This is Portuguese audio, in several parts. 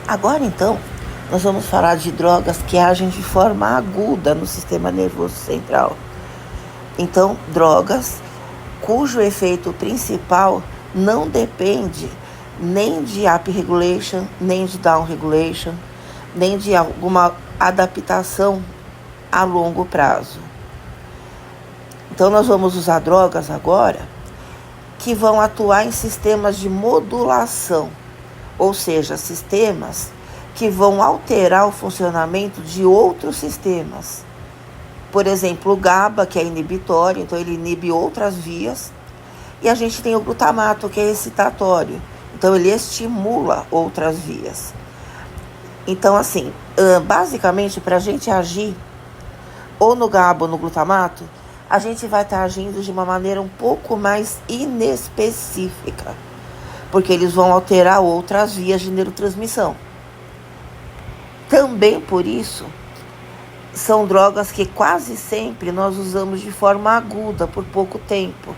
Agora então, nós vamos falar de drogas que agem de forma aguda no sistema nervoso central. Então, drogas cujo efeito principal não depende nem de upregulation, nem de downregulation, nem de alguma adaptação a longo prazo. Então, nós vamos usar drogas agora que vão atuar em sistemas de modulação, ou seja, sistemas que vão alterar o funcionamento de outros sistemas. Por exemplo, o GABA, que é inibitório, então ele inibe outras vias. E a gente tem o glutamato, que é excitatório, então ele estimula outras vias. Então, assim, basicamente, para a gente agir ou no GABA ou no glutamato, a gente vai estar agindo de uma maneira um pouco mais inespecífica, porque eles vão alterar outras vias de neurotransmissão. Também por isso, são drogas que quase sempre nós usamos de forma aguda, por pouco tempo.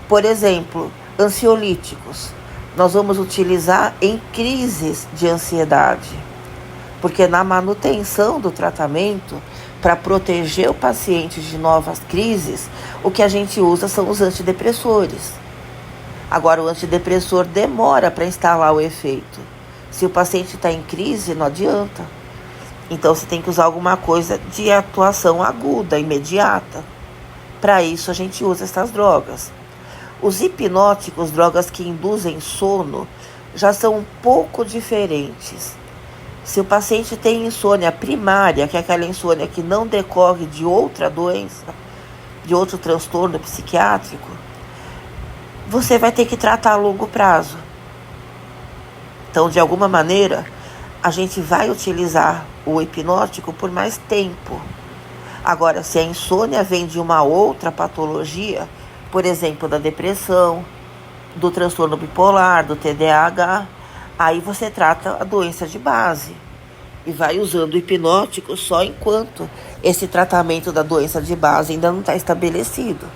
Por exemplo, ansiolíticos. Nós vamos utilizar em crises de ansiedade, porque na manutenção do tratamento, para proteger o paciente de novas crises, o que a gente usa são os antidepressores. Agora, o antidepressor demora para instalar o efeito. Se o paciente está em crise, não adianta. Então, você tem que usar alguma coisa de atuação aguda, imediata. Para isso, a gente usa essas drogas. Os hipnóticos, drogas que induzem sono, já são um pouco diferentes. Se o paciente tem insônia primária, que é aquela insônia que não decorre de outra doença, de outro transtorno psiquiátrico, você vai ter que tratar a longo prazo. Então, de alguma maneira, a gente vai utilizar o hipnótico por mais tempo. Agora, se a insônia vem de uma outra patologia, por exemplo, da depressão, do transtorno bipolar, do TDAH, aí você trata a doença de base e vai usando o hipnótico só enquanto esse tratamento da doença de base ainda não está estabelecido.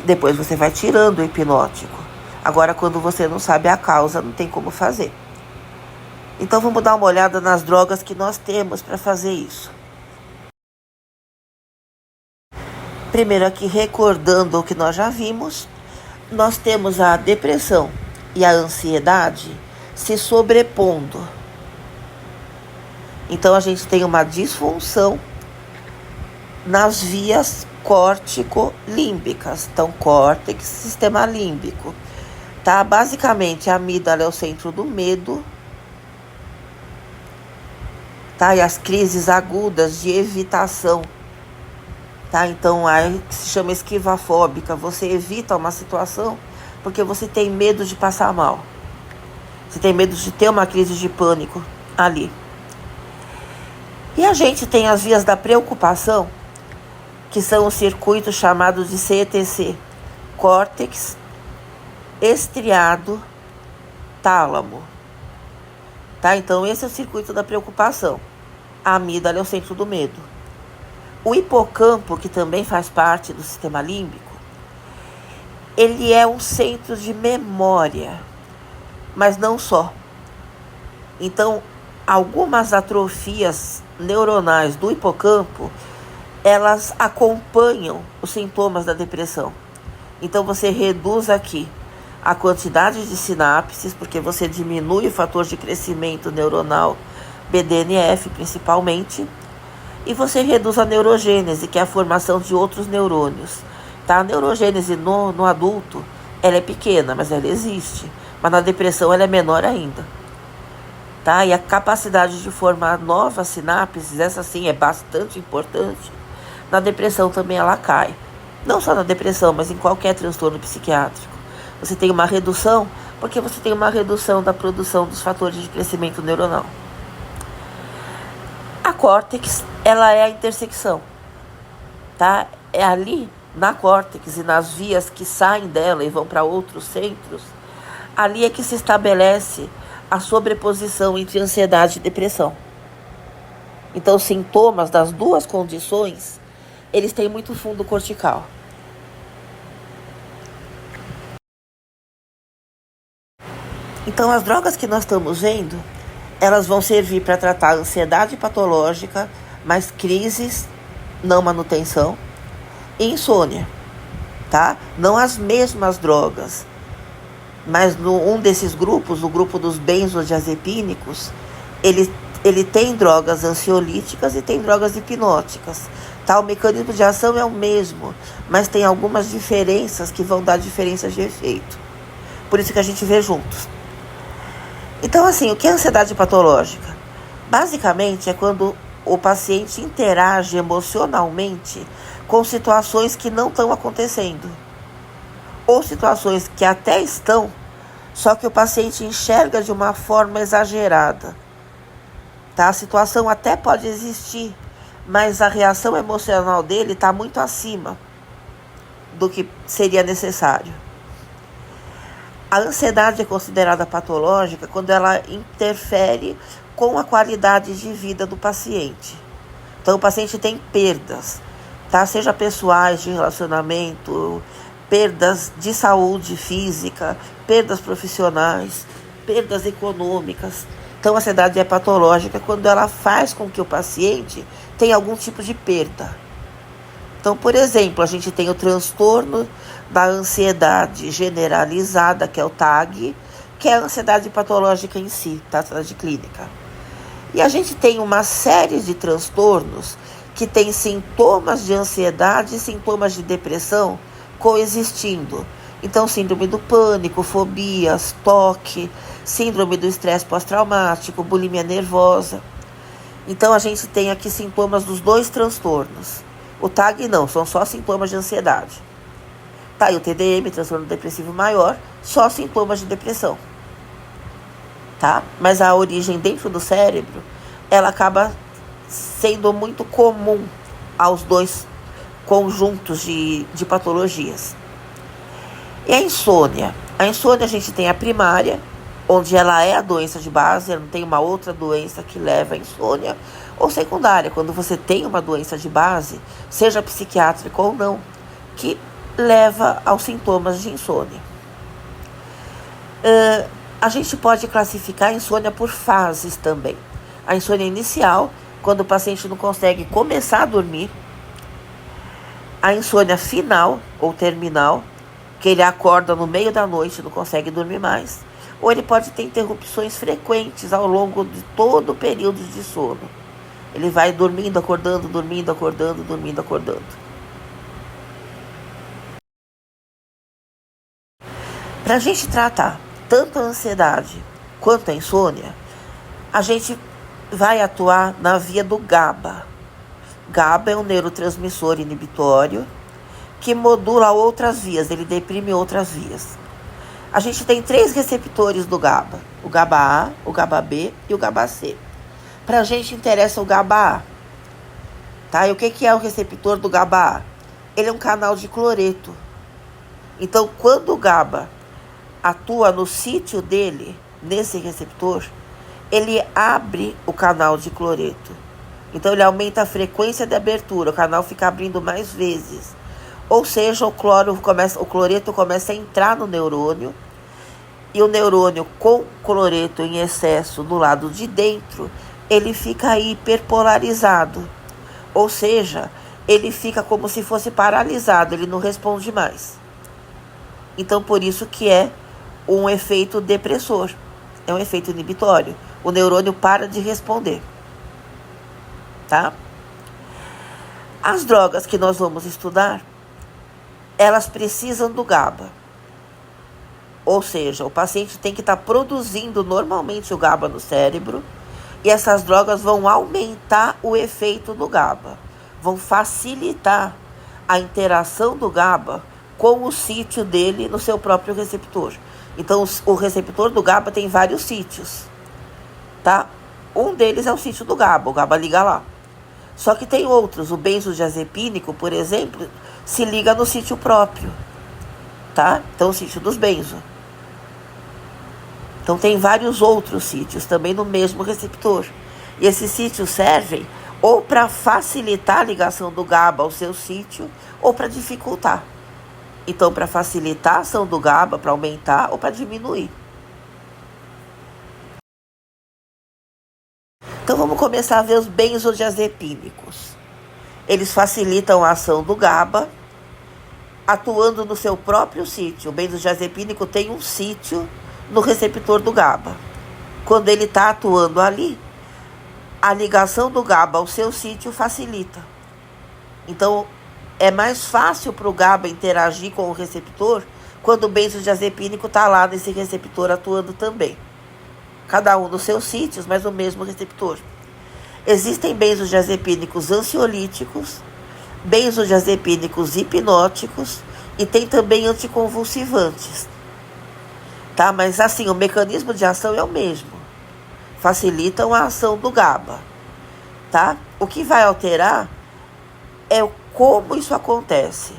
Depois você vai tirando o hipnótico. Agora, quando você não sabe a causa, não tem como fazer. Então, vamos dar uma olhada nas drogas que nós temos para fazer isso. Primeiro aqui, recordando o que nós já vimos, nós temos a depressão e a ansiedade se sobrepondo. Então, a gente tem uma disfunção nas vias córtico-límbicas. Então, córtex, sistema límbico. Tá? Basicamente, a amígdala é o centro do medo. Tá? E as crises agudas de evitação. Tá? Então, aí se chama esquivafóbica. Você evita uma situação porque você tem medo de passar mal. Você tem medo de ter uma crise de pânico ali. E a gente tem as vias da preocupação, que são o circuito chamado de CETC, córtex, estriado, tálamo. Tá? Então, esse é o circuito da preocupação. A amígdala é o centro do medo. O hipocampo, que também faz parte do sistema límbico, ele é um centro de memória, mas não só. Então, algumas atrofias neuronais do hipocampo, elas acompanham os sintomas da depressão. Então, você reduz aqui a quantidade de sinapses, porque você diminui o fator de crescimento neuronal, BDNF principalmente, e você reduz a neurogênese, que é a formação de outros neurônios. Tá? A neurogênese no adulto, ela é pequena, mas ela existe. Mas na depressão ela é menor ainda. Tá? E a capacidade de formar novas sinapses, essa sim é bastante importante. Na depressão também ela cai. Não só na depressão, mas em qualquer transtorno psiquiátrico. Você tem uma redução, porque você tem uma redução da produção dos fatores de crescimento neuronal. A córtex, ela é a intersecção. Tá? É ali, na córtex e nas vias que saem dela e vão para outros centros, ali é que se estabelece a sobreposição entre ansiedade e depressão. Então, os sintomas das duas condições, eles têm muito fundo cortical. Então, as drogas que nós estamos vendo, Elas vão servir para tratar ansiedade patológica, mais crises, não manutenção, e insônia, tá? Não as mesmas drogas, mas um desses grupos, o grupo dos benzodiazepínicos, ele tem drogas ansiolíticas e tem drogas hipnóticas. Tá? O mecanismo de ação é o mesmo, mas tem algumas diferenças que vão dar diferenças de efeito. Por isso que a gente vê juntos. Então, assim, o que é ansiedade patológica? Basicamente é quando o paciente interage emocionalmente com situações que não estão acontecendo. Ou situações que até estão, só que o paciente enxerga de uma forma exagerada. Tá? A situação até pode existir, mas a reação emocional dele está muito acima do que seria necessário. A ansiedade é considerada patológica quando ela interfere com a qualidade de vida do paciente. Então, o paciente tem perdas, tá? Seja pessoais, de relacionamento, perdas de saúde física, perdas profissionais, perdas econômicas. Então, a ansiedade é patológica quando ela faz com que o paciente tenha algum tipo de perda. Então, por exemplo, a gente tem o transtorno da ansiedade generalizada, que é o TAG, que é a ansiedade patológica em si, tá? Ansiedade clínica. E a gente tem uma série de transtornos que tem sintomas de ansiedade e sintomas de depressão coexistindo. Então, síndrome do pânico, fobias, toque, síndrome do estresse pós-traumático, bulimia nervosa. Então, a gente tem aqui sintomas dos dois transtornos. O TAG não, são só sintomas de ansiedade. Tá, e o TDM, transtorno depressivo maior, só sintomas de depressão. Tá? Mas a origem dentro do cérebro, ela acaba sendo muito comum aos dois conjuntos de patologias. E a insônia? A insônia a gente tem a primária, onde ela é a doença de base, não tem uma outra doença que leva à insônia, ou secundária, quando você tem uma doença de base, seja psiquiátrica ou não, que leva aos sintomas de insônia. A gente pode classificar a insônia por fases também. A insônia inicial, quando o paciente não consegue começar a dormir. A insônia final ou terminal, que ele acorda no meio da noite e não consegue dormir mais. Ou ele pode ter interrupções frequentes ao longo de todo o período de sono. Ele vai dormindo, acordando, dormindo, acordando, dormindo, acordando. Para a gente tratar tanto a ansiedade quanto a insônia, a gente vai atuar na via do GABA. GABA é um neurotransmissor inibitório que modula outras vias, ele deprime outras vias. A gente tem 3 receptores do GABA, o GABA-A, o GABA-B e o GABA-C. Para a gente interessa o GABA-A. Tá? E o que é o receptor do GABA-A? Ele é um canal de cloreto. Então, quando o GABA atua no sítio dele, nesse receptor, ele abre o canal de cloreto. Então, ele aumenta a frequência de abertura, o canal fica abrindo mais vezes. Ou seja, o cloreto começa a entrar no neurônio, e o neurônio com cloreto em excesso do lado de dentro, ele fica hiperpolarizado. Ou seja, ele fica como se fosse paralisado, ele não responde mais. Então, por isso que é um efeito depressor, é um efeito inibitório. O neurônio para de responder. Tá? As drogas que nós vamos estudar, elas precisam do GABA. Ou seja, o paciente tem que estar produzindo normalmente o GABA no cérebro, e essas drogas vão aumentar o efeito do GABA, vão facilitar a interação do GABA com o sítio dele no seu próprio receptor. Então, o receptor do GABA tem vários sítios, tá? Um deles é o sítio do GABA, o GABA liga lá. Só que tem outros, o benzodiazepínico, por exemplo, se liga no sítio próprio, tá? Então, o sítio dos benzo. Então, tem vários outros sítios também no mesmo receptor. E esses sítios servem ou para facilitar a ligação do GABA ao seu sítio, ou para dificultar. Então, para facilitar a ação do GABA, para aumentar ou para diminuir. Então vamos começar a ver os benzodiazepínicos. Eles facilitam a ação do GABA, atuando no seu próprio sítio. O benzodiazepínico tem um sítio no receptor do GABA. Quando ele está atuando ali, a ligação do GABA ao seu sítio facilita. Então, é mais fácil para o GABA interagir com o receptor quando o benzodiazepínico está lá nesse receptor atuando também. Cada um nos seus sítios, mas no mesmo receptor. Existem benzodiazepínicos ansiolíticos, benzodiazepínicos hipnóticos e tem também anticonvulsivantes. Tá? Mas assim, o mecanismo de ação é o mesmo. Facilitam a ação do GABA. Tá? O que vai alterar é como isso acontece.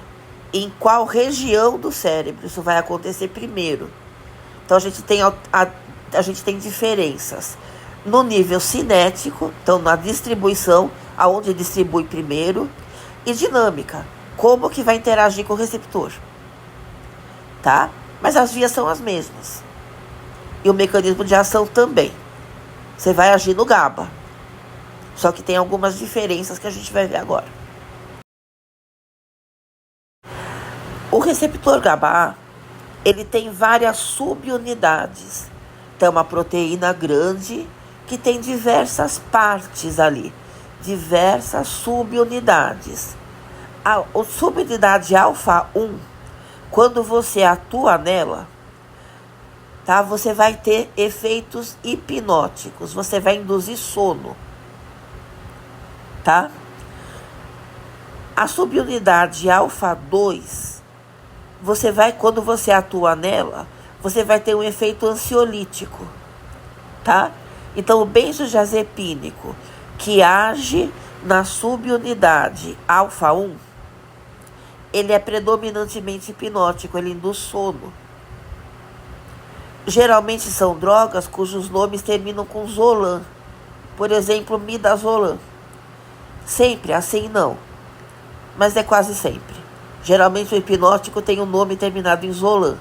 Em qual região do cérebro isso vai acontecer primeiro. Então a gente tem diferenças no nível cinético, então na distribuição, aonde distribui primeiro, e dinâmica, como que vai interagir com o receptor, tá? Mas as vias são as mesmas. E o mecanismo de ação também. Você vai agir no GABA. Só que tem algumas diferenças que a gente vai ver agora. O receptor GABA, ele tem várias subunidades. Tem uma proteína grande que tem diversas partes ali, diversas subunidades. A subunidade alfa 1, quando você atua nela, tá, você vai ter efeitos hipnóticos, você vai induzir sono, tá? A subunidade alfa 2, quando você atua nela, você vai ter um efeito ansiolítico, tá? Então, o benzodiazepínico que age na subunidade alfa 1, ele é predominantemente hipnótico, ele induz sono. Geralmente são drogas cujos nomes terminam com Zolan. Por exemplo, midazolam. Sempre, assim não. Mas é quase sempre. Geralmente o hipnótico tem um nome terminado em Zolan.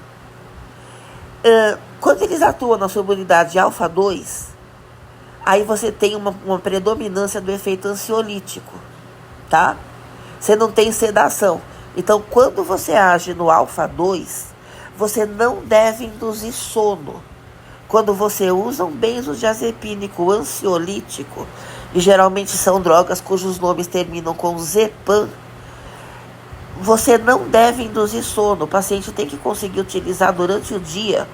Quando eles atuam na subunidade alfa 2, aí você tem uma predominância do efeito ansiolítico, tá? Você não tem sedação. Então, quando você age no alfa 2, você não deve induzir sono. Quando você usa um benzodiazepínico ansiolítico, e geralmente são drogas cujos nomes terminam com Zepam, você não deve induzir sono. O paciente tem que conseguir utilizar durante o dia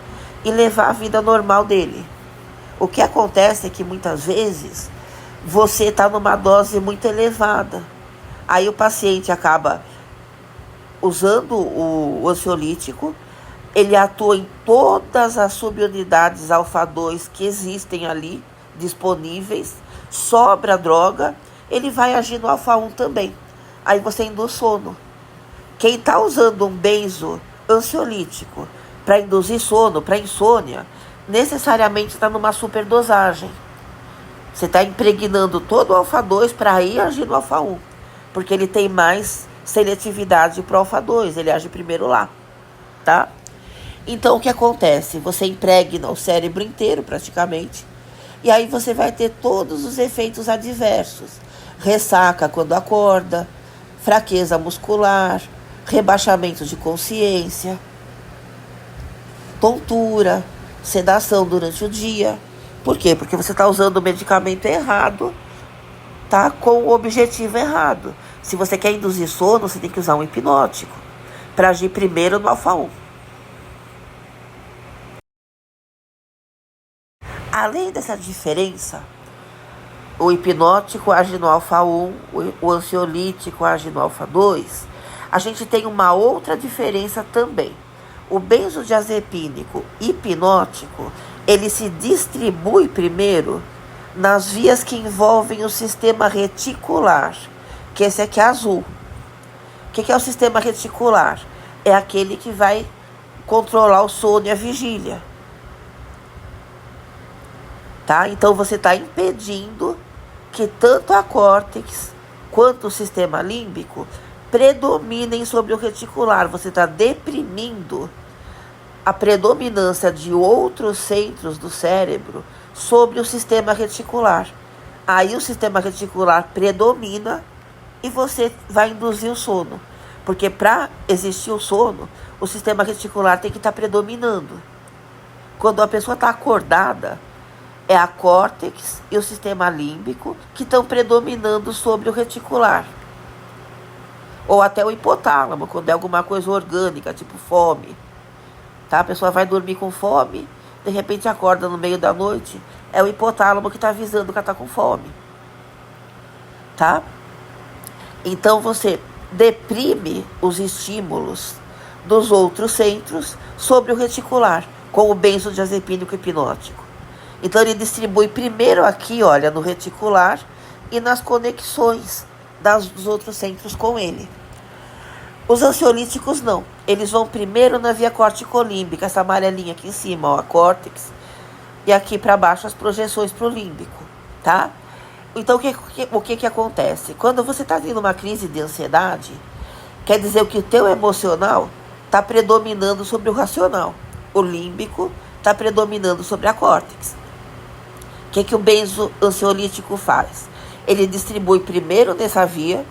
e levar a vida normal dele. O que acontece é que muitas vezes você está numa dose muito elevada. Aí o paciente acaba usando o ansiolítico, ele atua em todas as subunidades alfa 2 que existem ali, disponíveis, sobra a droga, ele vai agir no alfa 1 também. Aí você induz sono. Quem está usando um benzo ansiolítico para induzir sono, para insônia, necessariamente está numa superdosagem. Você está impregnando todo o alfa 2 para ir agir no alfa 1, porque ele tem mais seletividade para o alfa 2, ele age primeiro lá, tá? Então o que acontece? Você impregna o cérebro inteiro praticamente, e aí você vai ter todos os efeitos adversos. Ressaca quando acorda, fraqueza muscular, rebaixamento de consciência, tontura, sedação durante o dia. Por quê? Porque você está usando o medicamento errado, tá? Com o objetivo errado. Se você quer induzir sono, você tem que usar um hipnótico para agir primeiro no alfa 1. Além dessa diferença, o hipnótico age no alfa 1, o ansiolítico age no alfa 2, a gente tem uma outra diferença também. O benzodiazepínico hipnótico, ele se distribui primeiro nas vias que envolvem o sistema reticular, que esse aqui é azul. O que é o sistema reticular? É aquele que vai controlar o sono e a vigília. Tá? Então você está impedindo que tanto a córtex quanto o sistema límbico predominem sobre o reticular. Você está deprimindo a predominância de outros centros do cérebro sobre o sistema reticular. Aí o sistema reticular predomina e você vai induzir o sono. Porque para existir o sono, o sistema reticular tem que estar predominando. Quando a pessoa está acordada, é a córtex e o sistema límbico que estão predominando sobre o reticular. Ou até o hipotálamo, quando é alguma coisa orgânica, tipo fome. Tá? A pessoa vai dormir com fome, de repente acorda no meio da noite, é o hipotálamo que está avisando que ela está com fome. Tá? Então você deprime os estímulos dos outros centros sobre o reticular, com o benzodiazepínico hipnótico. Então ele distribui primeiro aqui, olha, no reticular e nas conexões dos outros centros com ele. Os ansiolíticos não. Eles vão primeiro na via corticolímbica, essa amarelinha aqui em cima, ó, a córtex, e aqui para baixo as projeções para o límbico, tá? Então o que acontece? Quando você está tendo uma crise de ansiedade, quer dizer que o teu emocional está predominando sobre o racional. O límbico está predominando sobre a córtex. O que o benzoansiolítico faz? Ele distribui primeiro nessa via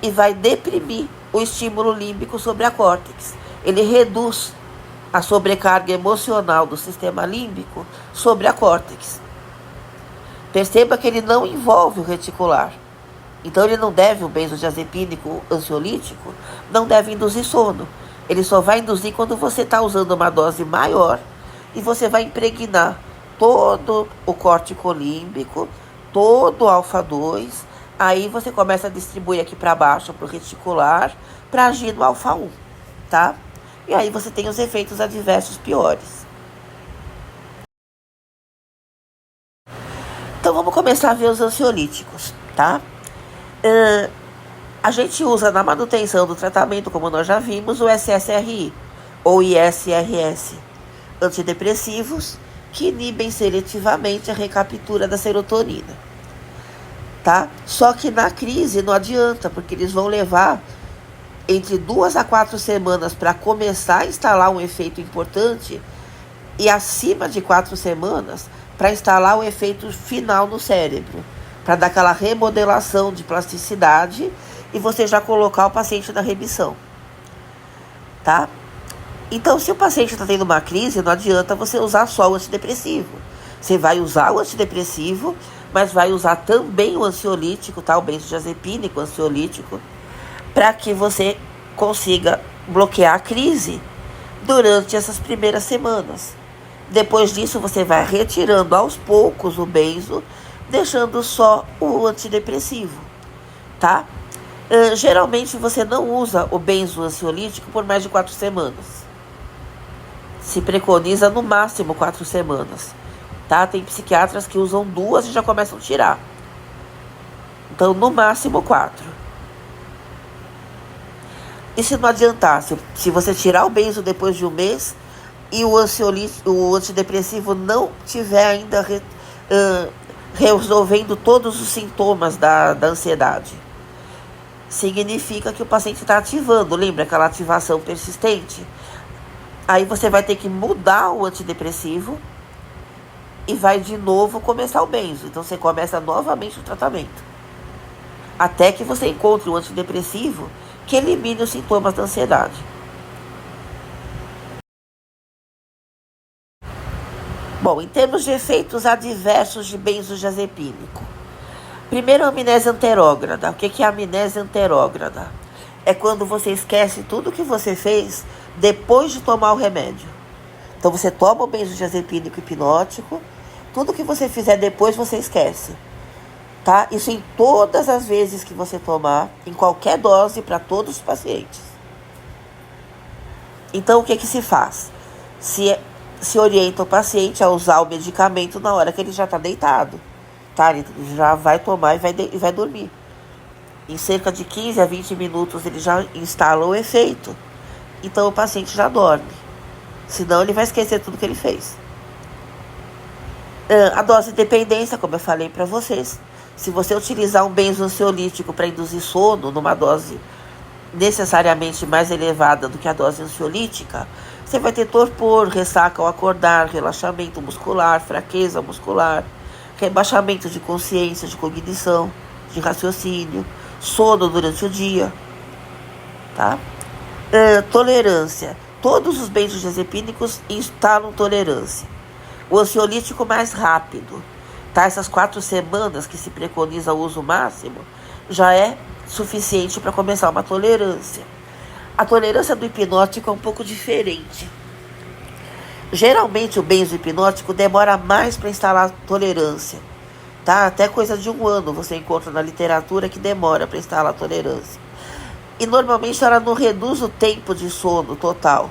e vai deprimir o estímulo límbico sobre a córtex. Ele reduz a sobrecarga emocional do sistema límbico sobre a córtex. Perceba que ele não envolve o reticular. Então ele não deve, o benzodiazepínico ansiolítico, não deve induzir sono. Ele só vai induzir quando você está usando uma dose maior e você vai impregnar todo o corticolímbico, todo o alfa-2. Aí você começa a distribuir aqui para baixo, para o reticular, para agir no alfa-1, tá? E aí você tem os efeitos adversos piores. Então vamos começar a ver os ansiolíticos, tá? A gente usa na manutenção do tratamento, como nós já vimos, o SSRI, ou ISRS, antidepressivos que inibem seletivamente a recaptura da serotonina. Tá? Só que na crise não adianta, porque eles vão levar entre 2 a 4 semanas para começar a instalar um efeito importante e acima de 4 semanas para instalar o efeito final no cérebro, para dar aquela remodelação de plasticidade e você já colocar o paciente na remissão. Tá? Então, se o paciente está tendo uma crise, não adianta você usar só o antidepressivo. Você vai usar o antidepressivo, mas vai usar também o ansiolítico, tá? O benzodiazepínico ansiolítico, para que você consiga bloquear a crise durante essas primeiras semanas. Depois disso, você vai retirando aos poucos o benzo, deixando só o antidepressivo, tá? Geralmente, você não usa o benzo ansiolítico por mais de 4 semanas. Se preconiza no máximo 4 semanas. Tá? Tem psiquiatras que usam 2 e já começam a tirar. Então, no máximo 4. E se não adiantar, se você tirar o benzo depois de um mês e o antidepressivo não tiver ainda resolvendo todos os sintomas da ansiedade, significa que o paciente está ativando. Lembra aquela ativação persistente? Aí você vai ter que mudar o antidepressivo e vai de novo começar o benzo. Então você começa novamente o tratamento. Até que você encontre um antidepressivo que elimine os sintomas da ansiedade. Bom, em termos de efeitos adversos de benzodiazepínico. Primeiro, a amnésia anterógrada. O que é a amnésia anterógrada? É quando você esquece tudo que você fez depois de tomar o remédio. Então você toma o benzodiazepínico hipnótico, tudo que você fizer depois você esquece. Tá? Isso em todas as vezes que você tomar, em qualquer dose, para todos os pacientes. Então o que se faz? Se orienta o paciente a usar o medicamento na hora que ele já está deitado. Tá? Ele já vai tomar e vai dormir. Em cerca de 15 a 20 minutos ele já instala o efeito. Então o paciente já dorme. Senão ele vai esquecer tudo que ele fez. A dose de dependência, como eu falei para vocês. Se você utilizar um benzoansiolítico para induzir sono, numa dose necessariamente mais elevada do que a dose ansiolítica, você vai ter torpor, ressaca ao acordar, relaxamento muscular, fraqueza muscular, rebaixamento de consciência, de cognição, de raciocínio, sono durante o dia, tá? Tolerância. Todos os benzodiazepínicos instalam tolerância. O ansiolítico mais rápido, tá? Essas 4 semanas que se preconiza o uso máximo, já é suficiente para começar uma tolerância. A tolerância do hipnótico é um pouco diferente. Geralmente o benzohipnótico demora mais para instalar tolerância, tá? Até coisa de 1 ano você encontra na literatura que demora para instalar tolerância. E normalmente ela não reduz o tempo de sono total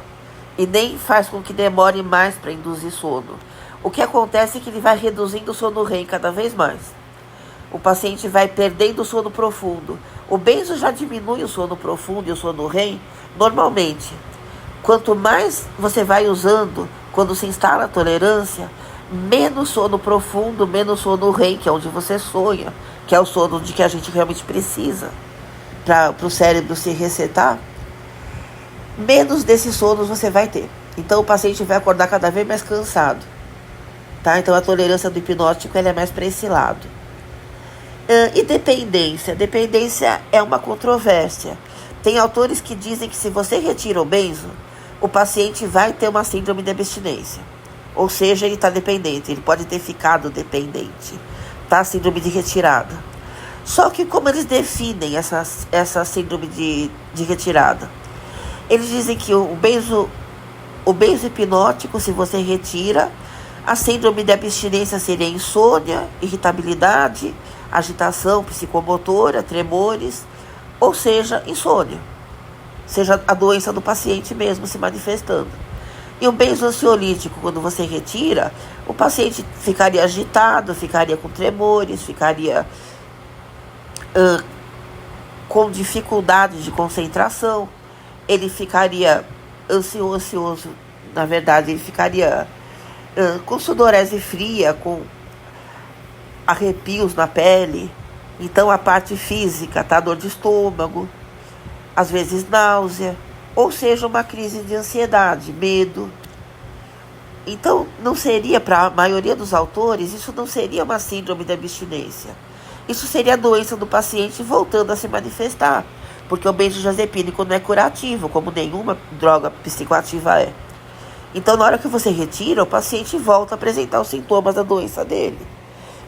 e nem faz com que demore mais para induzir sono. O que acontece é que ele vai reduzindo o sono REM cada vez mais. O paciente vai perdendo o sono profundo. O benzo já diminui o sono profundo e o sono REM normalmente. Quanto mais você vai usando, quando se instala a tolerância, menos sono profundo, menos sono REM, que é onde você sonha, que é o sono de que a gente realmente precisa para o cérebro se resetar, menos desses sonos você vai ter. Então o paciente vai acordar cada vez mais cansado, tá? Então a tolerância do hipnótico ela é mais para esse lado. E dependência? Dependência é uma controvérsia. Tem autores que dizem que se você retira o benzo, o paciente vai ter uma síndrome de abstinência. Ou seja, ele está dependente, ele pode ter ficado dependente, tá? Síndrome de retirada. Só que como eles definem essa síndrome de retirada? Eles dizem que o benzo hipnótico, se você retira, a síndrome de abstinência seria insônia, irritabilidade, agitação psicomotora, tremores, ou seja, insônia. Seja a doença do paciente mesmo se manifestando. E o benzoansiolítico, quando você retira, o paciente ficaria agitado, ficaria com tremores, ficaria com dificuldade de concentração, ele ficaria ansioso, na verdade, ele ficaria com sudorese fria, com arrepios na pele. Então a parte física, tá? Dor de estômago, às vezes náusea, ou seja, uma crise de ansiedade, medo. Então não seria, para a maioria dos autores, isso não seria uma síndrome de abstinência. Isso seria a doença do paciente voltando a se manifestar, porque o benzodiazepínico não é curativo, como nenhuma droga psicoativa é. Então, na hora que você retira, o paciente volta a apresentar os sintomas da doença dele.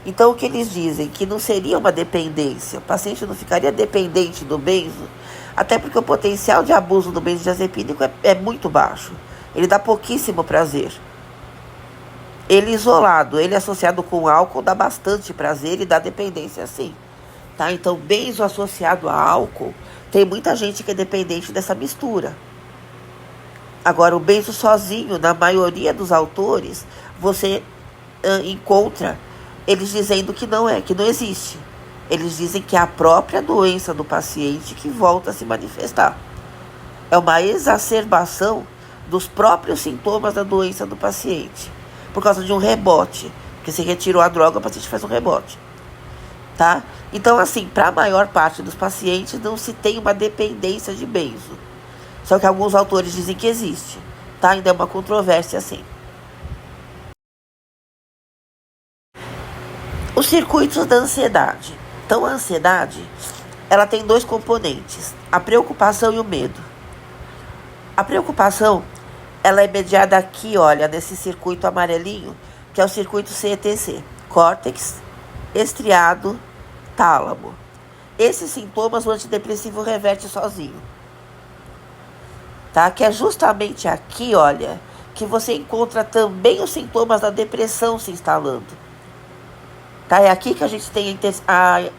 Então, o que eles dizem? Que não seria uma dependência. O paciente não ficaria dependente do benzo, até porque o potencial de abuso do benzodiazepínico é muito baixo. Ele dá pouquíssimo prazer. Ele isolado, ele associado com álcool, dá bastante prazer e dá dependência sim. Tá? Então, benzo associado a álcool, tem muita gente que é dependente dessa mistura. Agora, o benzo sozinho, na maioria dos autores, você encontra eles dizendo que não existe. Eles dizem que é a própria doença do paciente que volta a se manifestar. É uma exacerbação dos próprios sintomas da doença do paciente, por causa de um rebote, porque se retirou a droga, o paciente faz um rebote, tá? Então, assim, para a maior parte dos pacientes não se tem uma dependência de benzo. Só que alguns autores dizem que existe, tá? Ainda é uma controvérsia, assim. Os circuitos da ansiedade. Então, a ansiedade, ela tem 2 componentes, a preocupação e o medo. A preocupação, ela é mediada aqui, olha, nesse circuito amarelinho, que é o circuito CETC, córtex, estriado, tálamo. Esses sintomas o antidepressivo reverte sozinho. Tá? Que é justamente aqui, olha, que você encontra também os sintomas da depressão se instalando. Tá? É aqui que a gente tem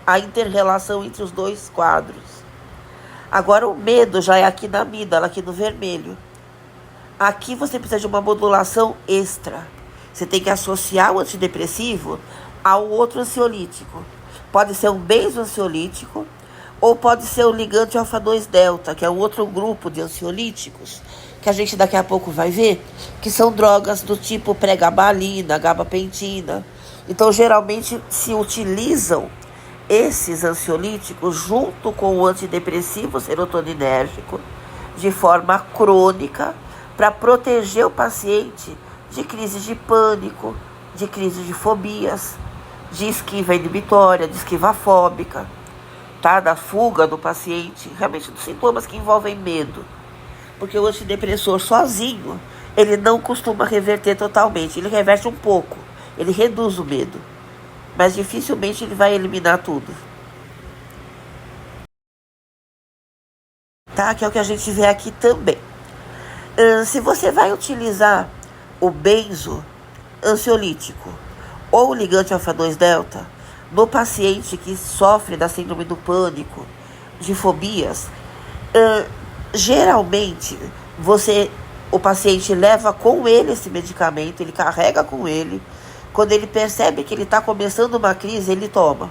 a inter-relação entre os 2 quadros. Agora o medo já é aqui na amígdala, aqui no vermelho. Aqui você precisa de uma modulação extra. Você tem que associar o antidepressivo ao outro ansiolítico. Pode ser um benzoansiolítico ou pode ser o ligante alfa-2 delta, que é um outro grupo de ansiolíticos, que a gente daqui a pouco vai ver, que são drogas do tipo pregabalina, gabapentina. Então, geralmente, se utilizam esses ansiolíticos junto com o antidepressivo serotoninérgico de forma crônica para proteger o paciente de crises de pânico, de crises de fobias, de esquiva inibitória, de esquiva fóbica, tá? Da fuga do paciente, realmente dos sintomas que envolvem medo. Porque o antidepressor sozinho, ele não costuma reverter totalmente, ele reverte um pouco, ele reduz o medo, mas dificilmente ele vai eliminar tudo. Tá? Que é o que a gente vê aqui também. Se você vai utilizar o benzo ansiolítico ou o ligante alfa-2 delta no paciente que sofre da síndrome do pânico, de fobias, geralmente o paciente leva com ele esse medicamento, ele carrega com ele. Quando ele percebe que ele está começando uma crise, ele toma.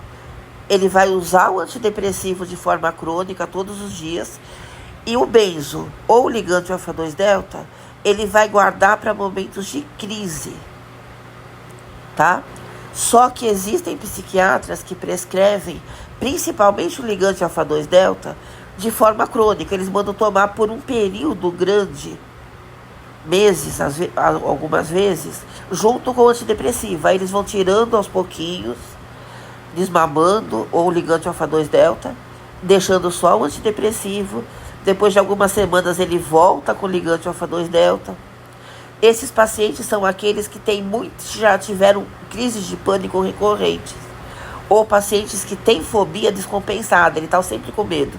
Ele vai usar o antidepressivo de forma crônica todos os dias. E o benzo ou o ligante alfa-2 delta, ele vai guardar para momentos de crise, tá? Só que existem psiquiatras que prescrevem, principalmente o ligante alfa-2 delta, de forma crônica. Eles mandam tomar por um período grande, meses, algumas vezes, junto com o antidepressivo. Aí eles vão tirando aos pouquinhos, desmamando ou o ligante alfa-2 delta, deixando só o antidepressivo. Depois de algumas semanas ele volta com o ligante alfa-2 delta. Esses pacientes são aqueles que já tiveram crises de pânico recorrentes. Ou pacientes que têm fobia descompensada, ele está sempre com medo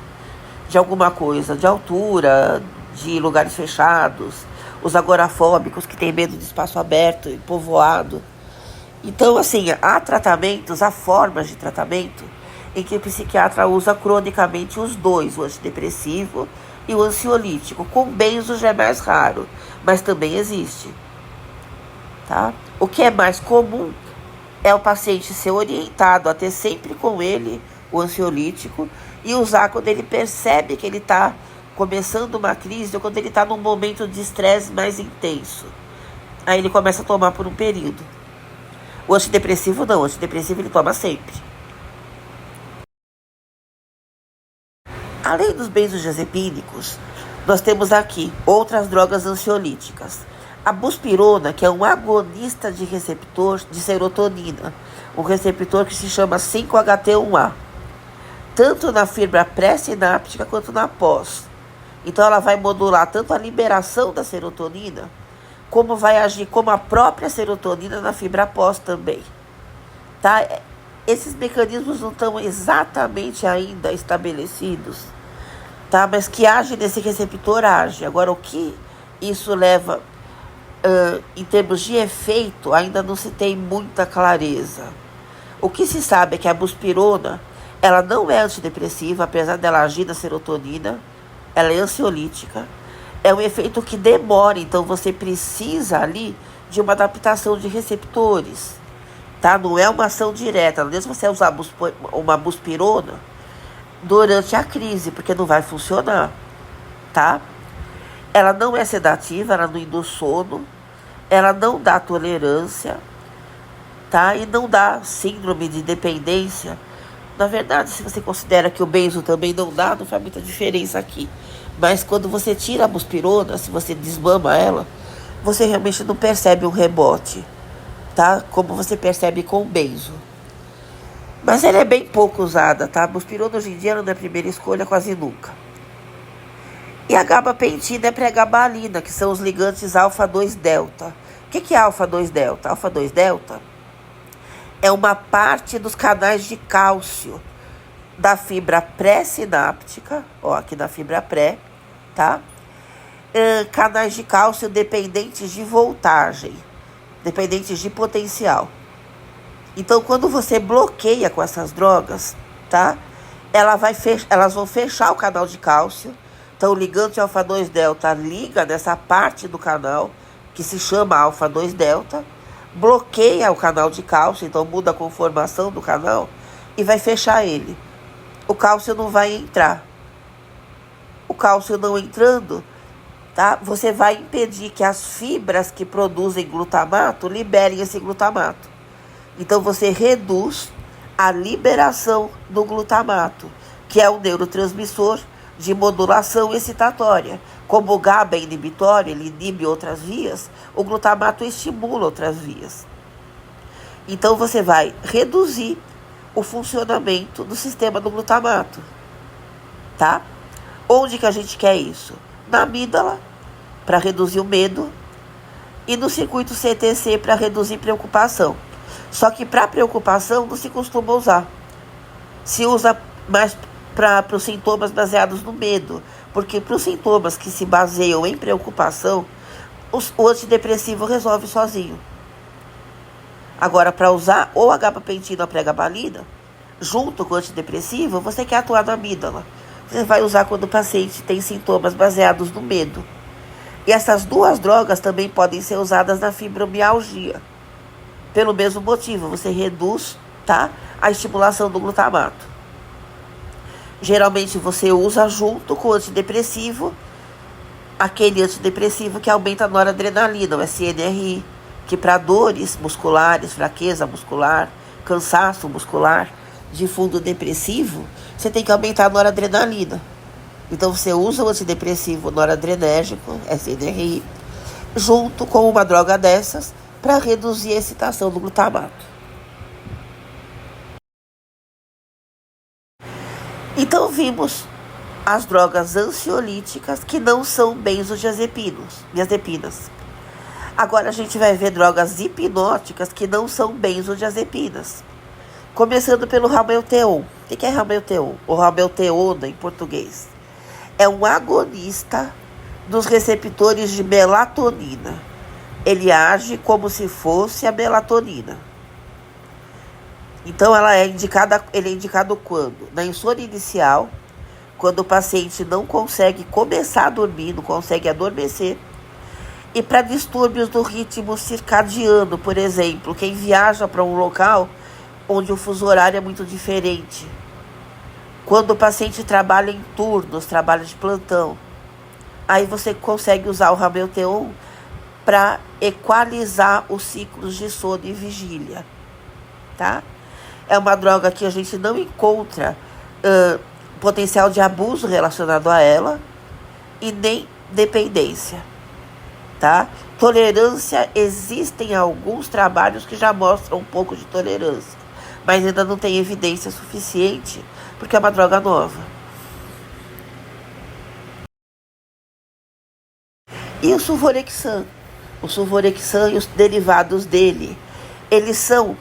de alguma coisa, de altura, de lugares fechados. Os agorafóbicos que têm medo de espaço aberto e povoado. Então, assim, há tratamentos, há formas de tratamento em que o psiquiatra usa cronicamente os dois, o antidepressivo e o ansiolítico. Com benzo já é mais raro, mas também existe. Tá? O que é mais comum é o paciente ser orientado a ter sempre com ele o ansiolítico e usar quando ele percebe que ele está começando uma crise ou quando ele está num momento de estresse mais intenso. Aí ele começa a tomar por um período. O antidepressivo não, o antidepressivo ele toma sempre. Além dos benzodiazepínicos, nós temos aqui outras drogas ansiolíticas. A buspirona, que é um agonista de receptor de serotonina, um receptor que se chama 5-HT1A, tanto na fibra pré-sináptica quanto na pós. Então ela vai modular tanto a liberação da serotonina, como vai agir como a própria serotonina na fibra pós também. Tá? Esses mecanismos não estão exatamente ainda estabelecidos, tá? Mas que age nesse receptor, age. Agora, o que isso leva em termos de efeito, ainda não se tem muita clareza. O que se sabe é que a buspirona, ela não é antidepressiva, apesar dela agir na serotonina, ela é ansiolítica. É um efeito que demora, então você precisa ali de uma adaptação de receptores. Tá? Não é uma ação direta, não é se você usar uma buspirona durante a crise, porque não vai funcionar, tá? Ela não é sedativa, ela não induz sono, ela não dá tolerância, tá? E não dá síndrome de dependência. Na verdade, se você considera que o benzo também não dá, não faz muita diferença aqui. Mas quando você tira a buspirona, se você desmama ela, você realmente não percebe um rebote, tá? Como você percebe com o benzo. Mas ela é bem pouco usada, tá? A buspirona hoje em dia não é a primeira escolha, quase nunca. E a gabapentina é pregabalina, que são os ligantes alfa-2 delta. O que é alfa-2 delta? Alfa-2 delta é uma parte dos canais de cálcio da fibra pré-sináptica, ó, aqui na fibra pré, tá? Canais de cálcio dependentes de voltagem, dependentes de potencial. Então, quando você bloqueia com essas drogas, tá? Elas vão fechar o canal de cálcio. Então, o ligante alfa-2 delta liga nessa parte do canal, que se chama alfa-2 delta, bloqueia o canal de cálcio, então muda a conformação do canal e vai fechar ele. O cálcio não vai entrar. O cálcio não entrando, tá? Você vai impedir que as fibras que produzem glutamato liberem esse glutamato. Então, você reduz a liberação do glutamato, que é um neurotransmissor de modulação excitatória. Como o GABA é inibitório, ele inibe outras vias, o glutamato estimula outras vias. Então você vai reduzir o funcionamento do sistema do glutamato, tá? Onde que a gente quer isso? Na amígdala, para reduzir o medo, e no circuito CTC para reduzir preocupação. Só que para preocupação não se costuma usar. Se usa mais para os sintomas baseados no medo, porque para os sintomas que se baseiam em preocupação, o antidepressivo resolve sozinho. Agora, para usar ou a gabapentina ou a pregabalina, junto com o antidepressivo, você quer atuar na amígdala. Você vai usar quando o paciente tem sintomas baseados no medo. E essas duas drogas também podem ser usadas na fibromialgia. Pelo mesmo motivo, você reduz, tá, a estimulação do glutamato. Geralmente você usa junto com o antidepressivo, aquele antidepressivo que aumenta a noradrenalina, o SNRI, que para dores musculares, fraqueza muscular, cansaço muscular, de fundo depressivo, você tem que aumentar a noradrenalina. Então você usa o antidepressivo noradrenérgico, SNRI, junto com uma droga dessas para reduzir a excitação do glutamato. Então vimos as drogas ansiolíticas que não são benzodiazepinas. Agora a gente vai ver drogas hipnóticas que não são benzodiazepinas. Começando pelo Ramelteon. O que é Ramelteon? Ou Ramelteona em português. É um agonista dos receptores de melatonina. Ele age como se fosse a melatonina. Então ele é indicado quando? Na insônia inicial, quando o paciente não consegue começar a dormir, não consegue adormecer. E para distúrbios do ritmo circadiano, por exemplo, quem viaja para um local onde o fuso horário é muito diferente. Quando o paciente trabalha em turnos, trabalha de plantão, aí você consegue usar o Ramelteon para equalizar os ciclos de sono e vigília, tá? É uma droga que a gente não encontra potencial de abuso relacionado a ela e nem dependência, tá? Tolerância, existem alguns trabalhos que já mostram um pouco de tolerância, mas ainda não tem evidência suficiente, porque é uma droga nova. E o Sulvorexan? O Sulvorexan e os derivados dele, eles são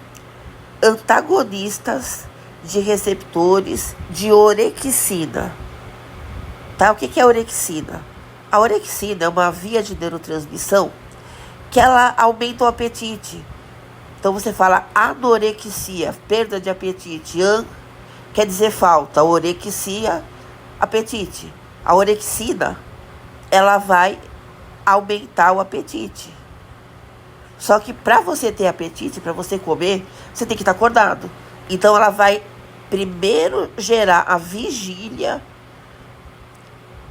antagonistas de receptores de orexina. Tá? O que é orexina? A orexina é uma via de neurotransmissão que ela aumenta o apetite. Então você fala anorexia, perda de apetite. Quer dizer falta. Orexia, apetite. A orexina, ela vai aumentar o apetite. Só que para você ter apetite, para você comer, você tem que estar acordado. Então ela vai primeiro gerar a vigília,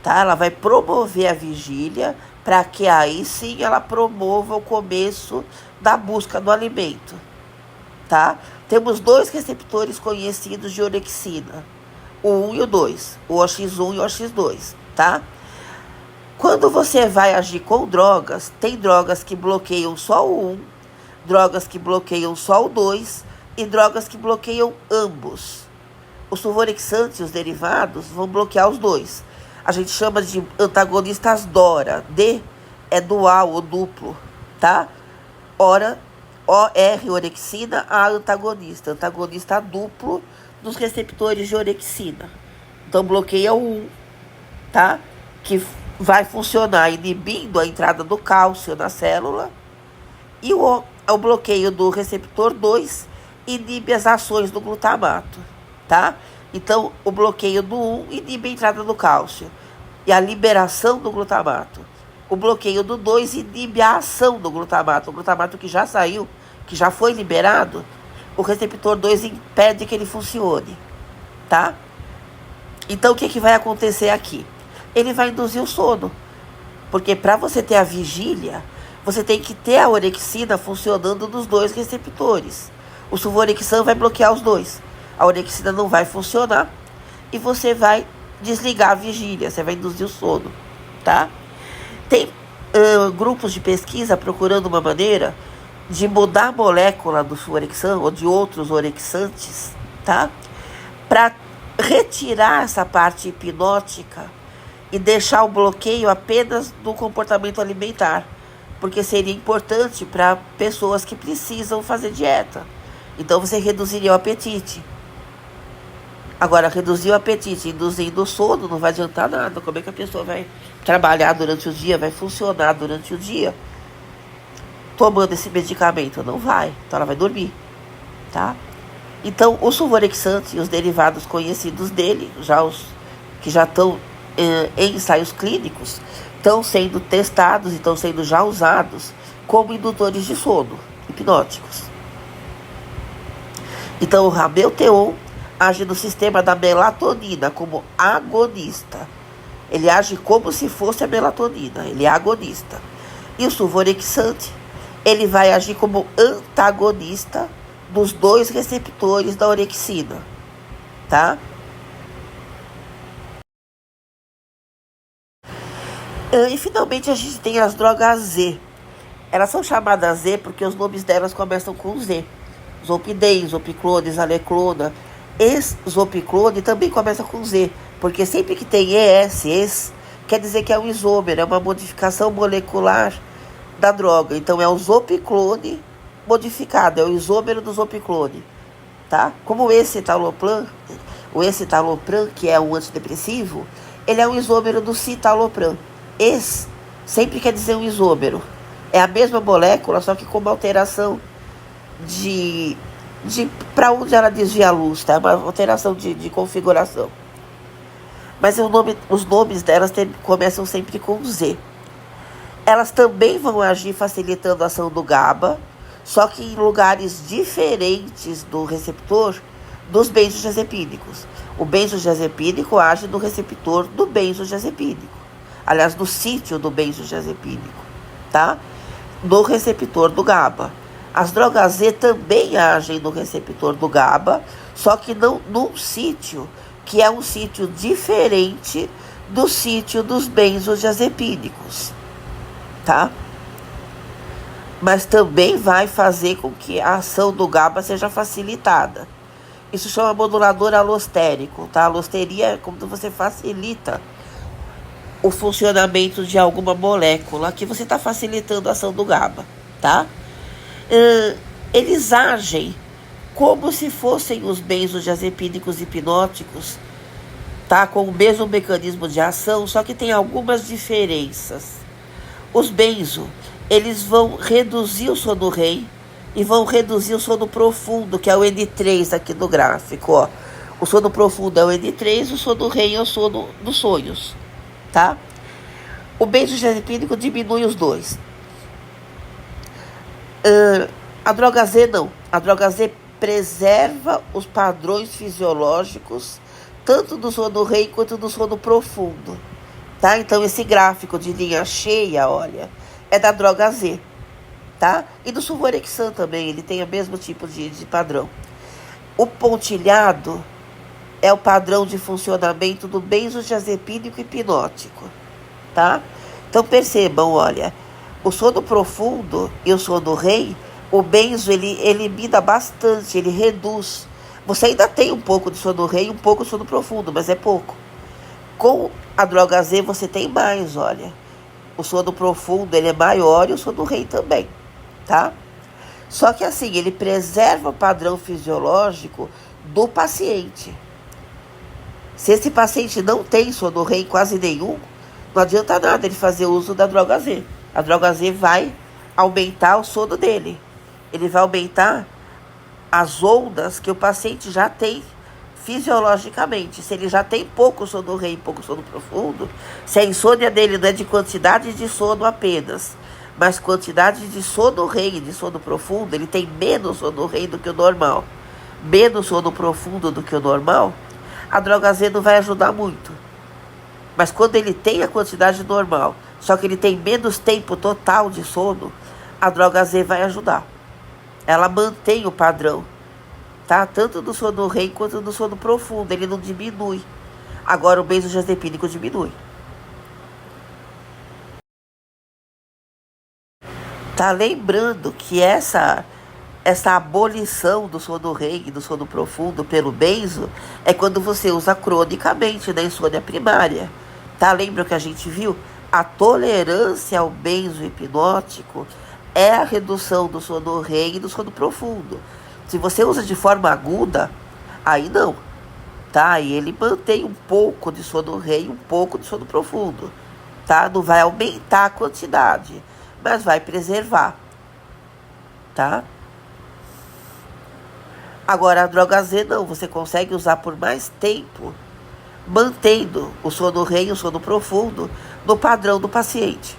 tá? Ela vai promover a vigília para que aí sim ela promova o começo da busca do alimento, tá? Temos dois receptores conhecidos de orexina, o 1 e o 2, o OX1 e o OX2, tá? Quando você vai agir com drogas, tem drogas que bloqueiam só o 1, drogas que bloqueiam só o 2 e drogas que bloqueiam ambos. Os sulvorexantes e os derivados vão bloquear os dois. A gente chama de antagonistas DORA. D é dual ou duplo, tá? OR, orexina, A antagonista. Antagonista duplo dos receptores de orexina. Então bloqueia o 1, tá? Que vai funcionar inibindo a entrada do cálcio na célula. E o bloqueio do receptor 2 inibe as ações do glutamato, tá? Então, o bloqueio do 1 inibe a entrada do cálcio e a liberação do glutamato. O bloqueio do 2 inibe a ação do glutamato. O glutamato que já saiu, que já foi liberado, o receptor 2 impede que ele funcione, tá? Então, o que vai acontecer aqui? Ele vai induzir o sono. Porque para você ter a vigília, você tem que ter a orexina funcionando nos dois receptores. O sulvorexan vai bloquear os dois. A orexina não vai funcionar e você vai desligar a vigília, você vai induzir o sono, tá? Tem grupos de pesquisa procurando uma maneira de mudar a molécula do suvorexan ou de outros orexantes, tá? Para retirar essa parte hipnótica e deixar o bloqueio apenas do comportamento alimentar, porque seria importante para pessoas que precisam fazer dieta. Então você reduziria o apetite. Agora, reduzir o apetite induzindo o sono não vai adiantar nada. Como é que a pessoa vai trabalhar durante o dia, vai funcionar durante o dia tomando esse medicamento? Não vai. Então ela vai dormir, tá? Então, o sulvorexante e os derivados conhecidos dele, já os que já estão em ensaios clínicos, estão sendo testados e estão sendo já usados como indutores de sono, hipnóticos. Então, o Ramelteon age no sistema da melatonina como agonista. Ele age como se fosse a melatonina, ele é agonista. E o sulvorexante, ele vai agir como antagonista dos dois receptores da orexina, tá? E finalmente a gente tem as drogas Z. Elas são chamadas Z porque os nomes delas começam com Z. Zolpidem, zopiclone, zaleclona. Zopiclone também começa com Z, porque sempre que tem ES, quer dizer que é um isômero, é uma modificação molecular da droga. Então é o zopiclone modificado, é o isômero do zopiclone, tá? Como o escitalopram, que é um antidepressivo, ele é um isômero do citalopram. Sempre quer dizer um isômero. É a mesma molécula, só que com uma alteração de para onde ela desvia a luz, tá? Uma alteração de configuração. Mas os nomes delas começam sempre com Z. Elas também vão agir facilitando a ação do GABA, só que em lugares diferentes do receptor dos benzodiazepínicos. O benzodiazepínico age no receptor do benzodiazepínico. Aliás, no sítio do benzodiazepínico, tá? No receptor do GABA. As drogas Z também agem no receptor do GABA, só que não num sítio, que é um sítio diferente do sítio dos benzodiazepínicos, tá? Mas também vai fazer com que a ação do GABA seja facilitada. Isso chama modulador alostérico, tá? A alosteria é como você facilita o funcionamento de alguma molécula, que você está facilitando a ação do GABA, tá? Eles agem como se fossem os benzodiazepínicos hipnóticos, tá? Com o mesmo mecanismo de ação, só que tem algumas diferenças. Os benzo, eles vão reduzir o sono REM e vão reduzir o sono profundo, que é o N3 aqui no gráfico, ó. O sono profundo é o N3, o sono REM é o sono dos sonhos, tá? O benzodiazepínico diminui os dois. A droga Z não. A droga Z preserva os padrões fisiológicos, tanto do sono REM quanto do sono profundo, tá? Então, esse gráfico de linha cheia, olha, é da droga Z, tá? E do sulvorexan também, ele tem o mesmo tipo de padrão. O pontilhado é o padrão de funcionamento do benzodiazepínico hipnótico, tá? Então, percebam, olha, o sono profundo e o sono REM, o benzo, ele elimina bastante, ele reduz. Você ainda tem um pouco de sono REM e um pouco de sono profundo, mas é pouco. Com a droga Z, você tem mais, olha. O sono profundo, ele é maior e o sono REM também, tá? Só que assim, ele preserva o padrão fisiológico do paciente. Se esse paciente não tem sono REM quase nenhum, não adianta nada ele fazer uso da droga Z. A droga Z vai aumentar o sono dele. Ele vai aumentar as ondas que o paciente já tem fisiologicamente. Se ele já tem pouco sono REM e pouco sono profundo, se a insônia dele não é de quantidade de sono apenas, mas quantidade de sono REM e de sono profundo, ele tem menos sono REM do que o normal, menos sono profundo do que o normal, a droga Z não vai ajudar muito. Mas quando ele tem a quantidade normal, só que ele tem menos tempo total de sono, a droga Z vai ajudar. Ela mantém o padrão, tá? Tanto do sono REM quanto do sono profundo, ele não diminui. Agora o benzodiazepínico diminui. Tá lembrando que essa abolição do sono REM e do sono profundo pelo benzo é quando você usa cronicamente na insônia primária. Tá? Lembra que a gente viu? A tolerância ao benzo hipnótico é a redução do sono REM e do sono profundo. Se você usa de forma aguda, aí não. Tá? E ele mantém um pouco de sono REM e um pouco de sono profundo. Tá? Não vai aumentar a quantidade, mas vai preservar. Tá? Agora, a droga Z não, você consegue usar por mais tempo, mantendo o sono REM e o sono profundo no padrão do paciente.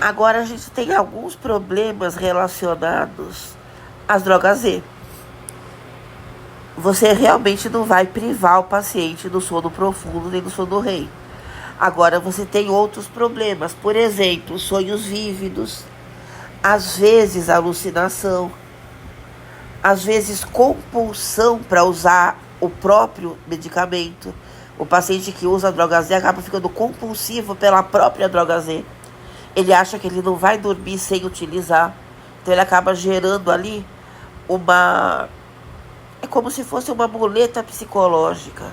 Agora, a gente tem alguns problemas relacionados às drogas Z. Você realmente não vai privar o paciente do sono profundo nem do sono REM. Agora você tem outros problemas, por exemplo, sonhos vívidos, às vezes alucinação, às vezes compulsão para usar o próprio medicamento. O paciente que usa a droga Z acaba ficando compulsivo pela própria droga Z. Ele acha que ele não vai dormir sem utilizar. Então ele acaba gerando ali uma... É como se fosse uma muleta psicológica.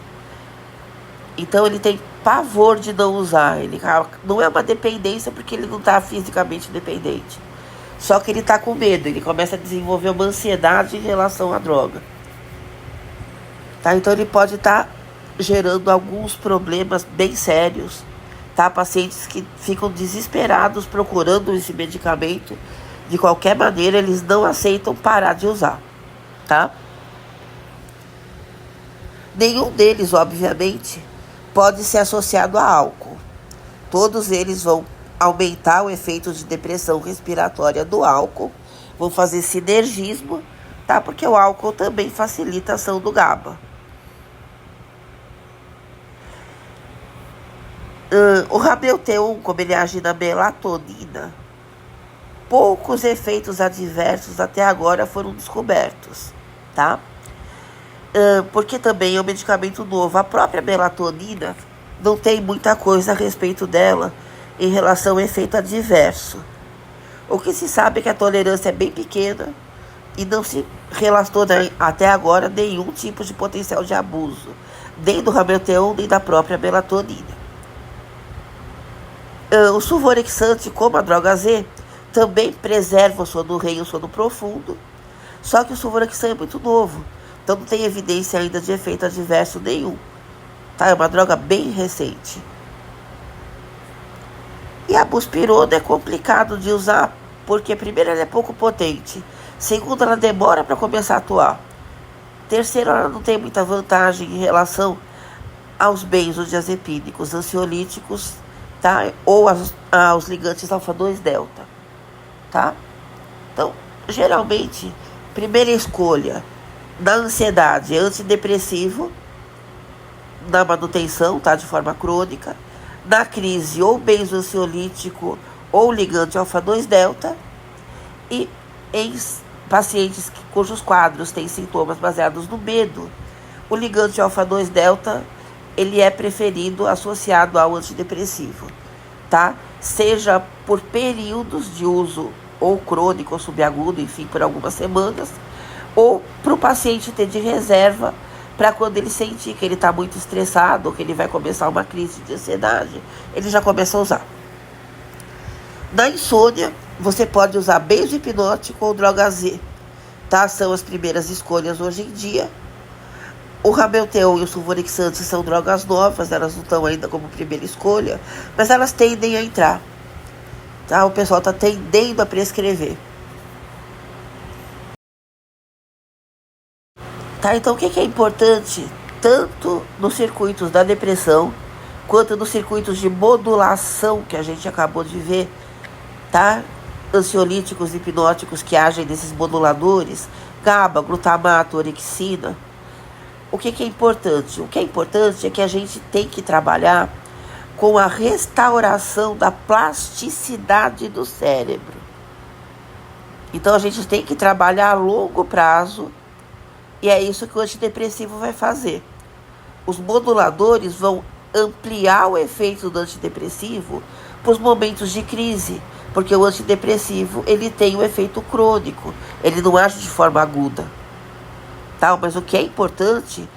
Então ele tem pavor de não usar. Ele não é uma dependência porque ele não está fisicamente dependente. Só que ele está com medo. Ele começa a desenvolver uma ansiedade em relação à droga. Tá? Então ele pode estar gerando alguns problemas bem sérios. Tá? Pacientes que ficam desesperados procurando esse medicamento. De qualquer maneira, eles não aceitam parar de usar. Tá? Nenhum deles, obviamente, pode ser associado a álcool. Todos eles vão aumentar o efeito de depressão respiratória do álcool, vão fazer sinergismo, tá? Porque o álcool também facilita a ação do GABA. O Ramelteon, como ele age na melatonina, poucos efeitos adversos até agora foram descobertos, tá? Porque também é um medicamento novo. A própria melatonina não tem muita coisa a respeito dela em relação ao efeito adverso. O que se sabe é que a tolerância é bem pequena e não se relatou até agora nenhum tipo de potencial de abuso, nem do Ramelteon, nem da própria melatonina. O sulvorexante, como a droga Z, também preserva o sono REM e o sono profundo, só que o sulvorexante é muito novo. Então não tem evidência ainda de efeito adverso nenhum. Tá? É uma droga bem recente. E a buspirona é complicado de usar, porque primeiro ela é pouco potente. Segundo, ela demora para começar a atuar. Terceiro, ela não tem muita vantagem em relação aos benzodiazepínicos, ansiolíticos, tá? Ou aos ligantes alfa-2 delta. Tá? Então, geralmente, primeira escolha na ansiedade, antidepressivo, na manutenção, tá? De forma crônica. Na crise, ou benzoansiolítico ou ligante alfa-2 delta. E em pacientes cujos quadros têm sintomas baseados no medo, o ligante alfa-2 delta, ele é preferido associado ao antidepressivo, tá? Seja por períodos de uso ou crônico ou subagudo, enfim, por algumas semanas, ou para o paciente ter de reserva para quando ele sentir que ele está muito estressado ou que ele vai começar uma crise de ansiedade, ele já começa a usar. Na insônia, você pode usar benzo hipnótico ou droga Z, tá? São as primeiras escolhas hoje em dia. O Ramelteon e o sulvorexante são drogas novas, elas não estão ainda como primeira escolha, mas elas tendem a entrar. Tá? O pessoal está tendendo a prescrever. Tá? Então, o que é importante, tanto nos circuitos da depressão, quanto nos circuitos de modulação que a gente acabou de ver, tá? Ansiolíticos, hipnóticos que agem nesses moduladores, GABA, glutamato, orexina. O que é importante? O que é importante é que a gente tem que trabalhar com a restauração da plasticidade do cérebro. Então, a gente tem que trabalhar a longo prazo. E é isso que o antidepressivo vai fazer. Os moduladores vão ampliar o efeito do antidepressivo para os momentos de crise, porque o antidepressivo ele tem um efeito crônico, ele não age de forma aguda. Tá? Mas o que é importante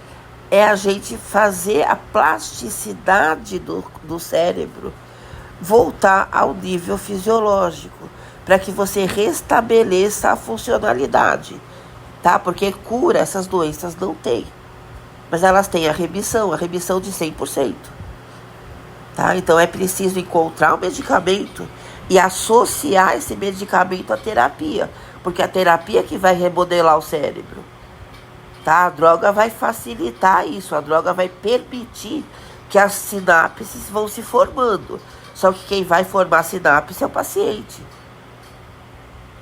é a gente fazer a plasticidade do cérebro voltar ao nível fisiológico, para que você restabeleça a funcionalidade, tá? Porque cura essas doenças não tem, mas elas têm a remissão de 100%. Tá? Então é preciso encontrar o medicamento e associar esse medicamento à terapia, porque a terapia é que vai remodelar o cérebro. Tá? A droga vai facilitar isso, a droga vai permitir que as sinapses vão se formando. Só que quem vai formar a sinapse é o paciente.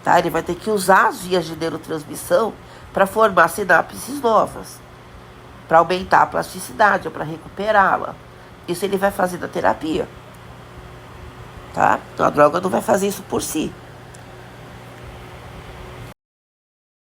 Tá? Ele vai ter que usar as vias de neurotransmissão para formar sinapses novas, para aumentar a plasticidade ou para recuperá-la. Isso ele vai fazer na terapia. Tá? Então a droga não vai fazer isso por si.